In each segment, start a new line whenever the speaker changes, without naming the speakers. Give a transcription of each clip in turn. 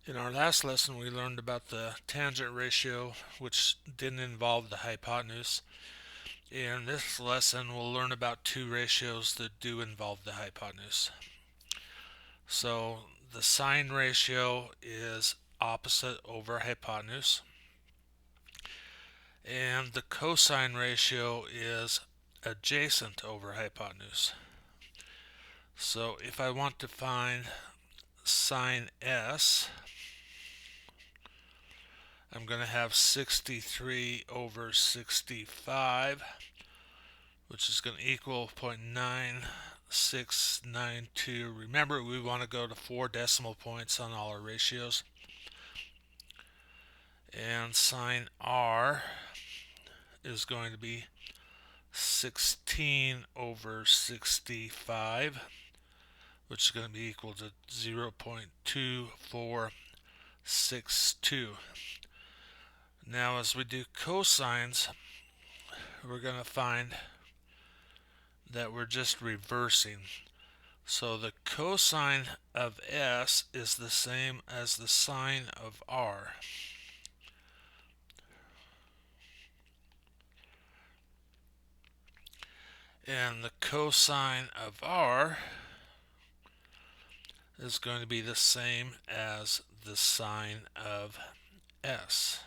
In our last lesson, we learned about the tangent ratio, which didn't involve the hypotenuse. In this lesson, we'll learn about two ratios that do involve the hypotenuse. So the sine ratio is opposite over hypotenuse, and the cosine ratio is adjacent over hypotenuse. So if I want to find sine S, I'm going to have 63 over 65, which is going to equal 0.9692. Remember, we want to go to 4 decimal points on all our ratios. And sine R is going to be 16 over 65, which is going to be equal to 0.2462. Now, as we do cosines, we're going to find that we're just reversing. So the cosine of S is the same as the sine of R. And the cosine of R is going to be the same as the sine of S.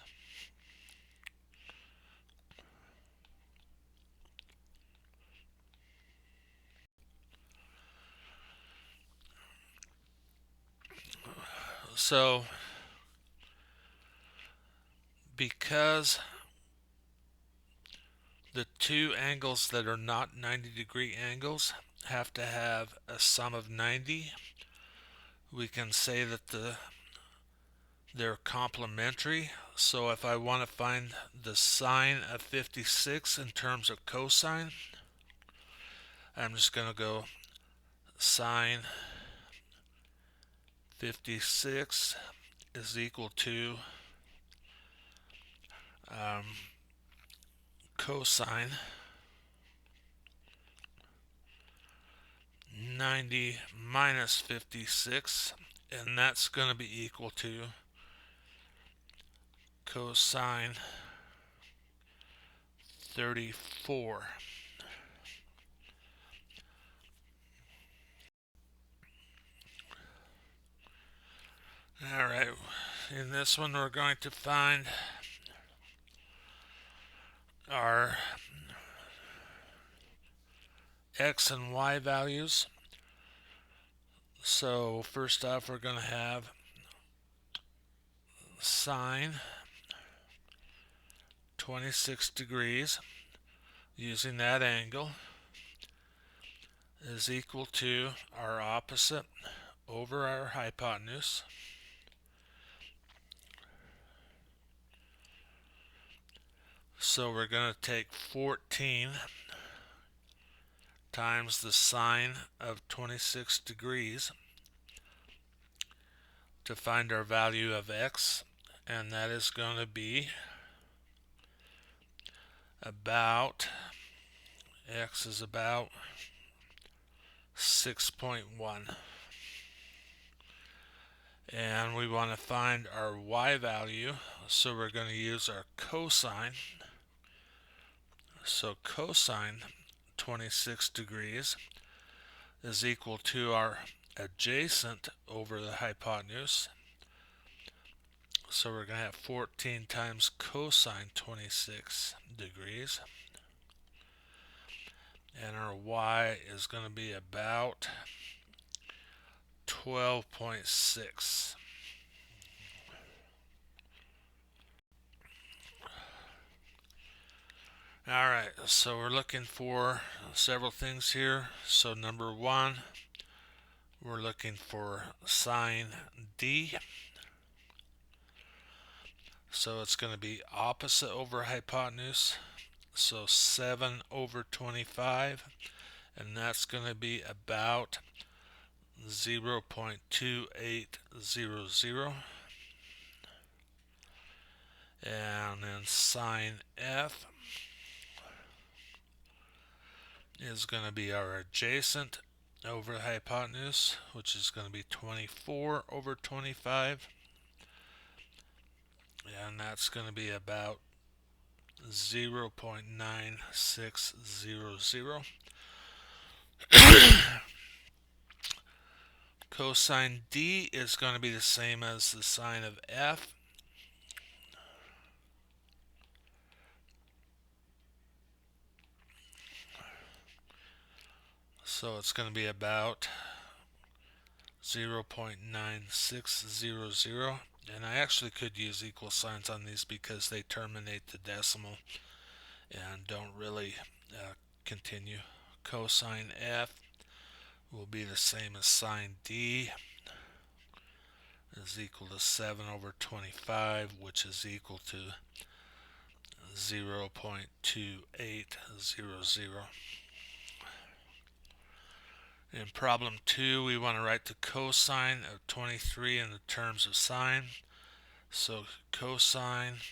So because the two angles that are not 90-degree angles have to have a sum of 90, we can say that they're complementary. So if I want to find the sine of 56 in terms of cosine, I'm just going to go sine 56 is equal to cosine 90 minus 56, and that's going to be equal to cosine 34. Alright, in this one we're going to find our x and y values. So first off, we're going to have sine 26 degrees using that angle is equal to our opposite over our hypotenuse. So we're going to take 14 times the sine of 26 degrees to find our value of x, and that is going to be about, x is about 6.1. And we want to find our y value, so we're going to use our cosine. So cosine 26 degrees is equal to our adjacent over the hypotenuse. So we're going to have 14 times cosine 26 degrees. And our y is going to be about 12.6. Alright, so we're looking for several things here. So number one, we're looking for sine D. So it's going to be opposite over hypotenuse. So 7 over 25, and that's going to be about 0.2800. And then sine F is going to be our adjacent over the hypotenuse, which is going to be 24 over 25. and that's going to be about 0.9600. Cosine D is going to be the same as the sine of F. So it's going to be about 0.9600. And I actually could use equal signs on these because they terminate the decimal and don't really continue. Cosine F will be the same as sine D, is equal to 7 over 25, which is equal to 0.2800. In problem 2, we want to write the cosine of 23 in the terms of sine. So cosine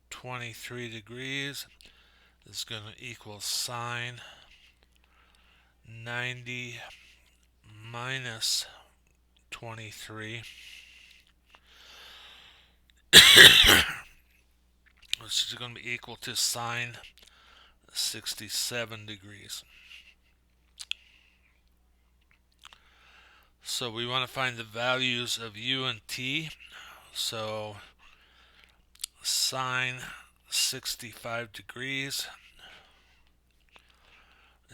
23 degrees is going to equal sine 90 minus 23, which is going to be equal to sine 67 degrees. So we want to find the values of u and t. So sine 65 degrees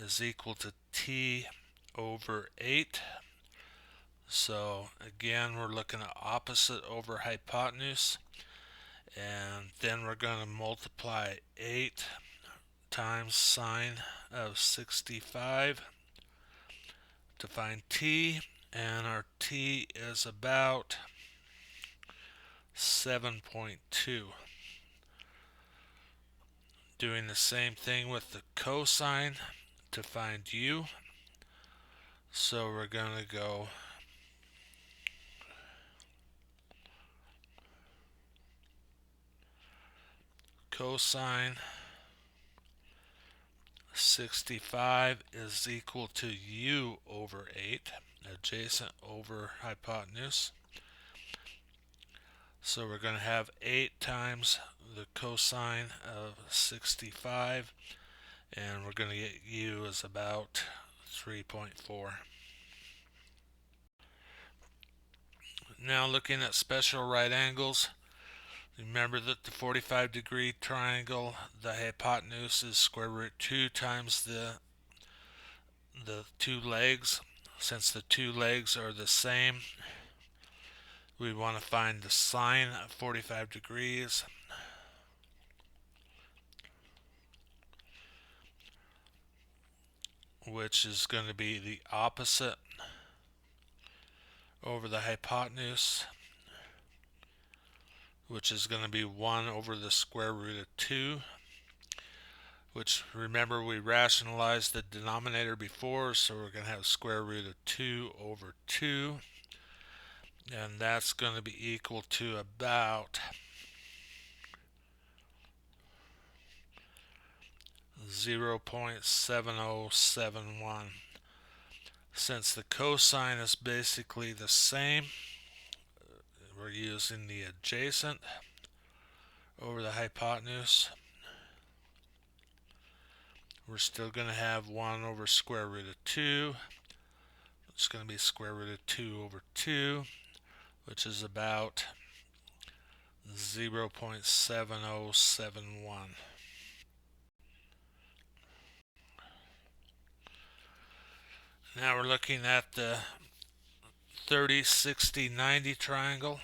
is equal to t over 8. So again, we're looking at opposite over hypotenuse, and then we're going to multiply 8 times sine of 65 to find t, and our t is about 7.2. Doing the same thing with the cosine to find u. So we're going to go cosine 65 is equal to u over 8, adjacent over hypotenuse. So we're going to have 8 times the cosine of 65, and we're going to get u is about 3.4. Now looking at special right angles, remember that the 45-degree triangle, the hypotenuse is square root 2 times the two legs. Since the two legs are the same, we want to find the sine of 45 degrees. Which is going to be the opposite over the hypotenuse, which is going to be 1 over the square root of 2, which, remember, we rationalized the denominator before, so we're going to have square root of 2 over 2, and that's going to be equal to about 0.7071. Since the cosine is basically the same, we're using the adjacent over the hypotenuse. We're still going to have 1 over square root of 2. It's going to be square root of 2 over 2, which is about 0.7071. Now we're looking at the 30, 60, 90 triangle.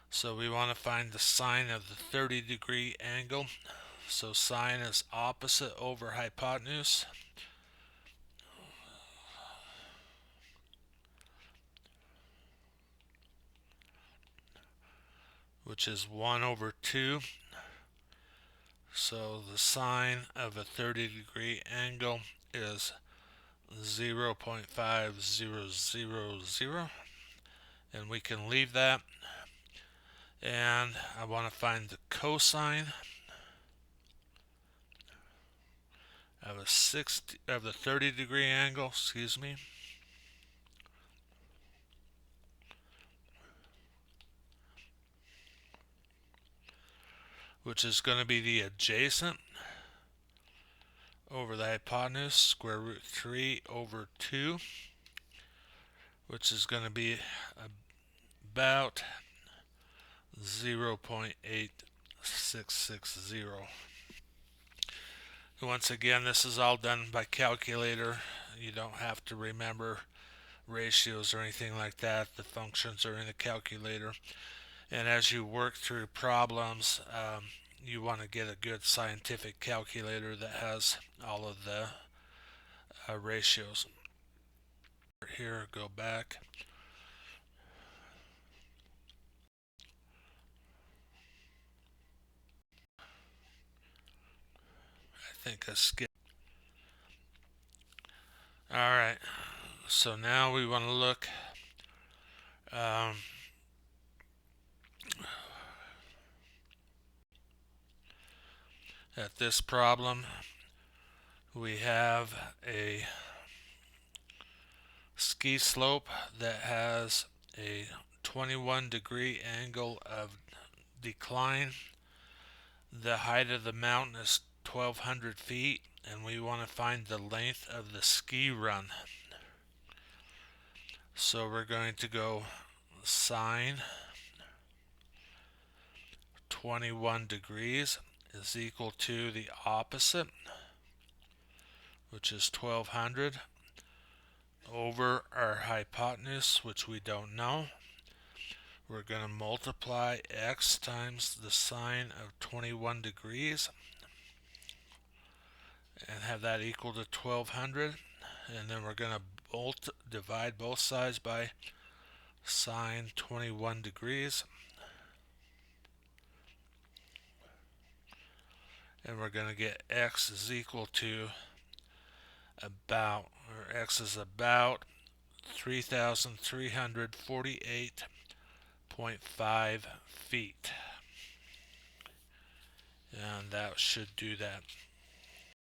So we want to find the sine of the 30-degree angle. So sine is opposite over hypotenuse. Which is 1 over 2. So the sine of a 30-degree angle is 0.5000, and we can leave that. And I want to find the cosine of a 30-degree angle, which is going to be the adjacent over the hypotenuse, square root 3 over 2, which is going to be about 0.8660. Once again, this is all done by calculator. You don't have to remember ratios or anything like that. The functions are in the calculator. And as you work through problems, you want to get a good scientific calculator that has all of the ratios. Here, go back. I think I skipped. Alright, so now we want to look at this problem. We have a ski slope that has a 21-degree angle of decline. The height of the mountain is 1,200 feet, and we want to find the length of the ski run. So we're going to go sine 21 degrees is equal to the opposite, which is 1,200, over our hypotenuse, which we don't know. We're going to multiply x times the sine of 21 degrees and have that equal to 1,200. And then we're going to divide both sides by sine 21 degrees. And we're going to get x is equal to about 3,348.5 feet. And that should do that.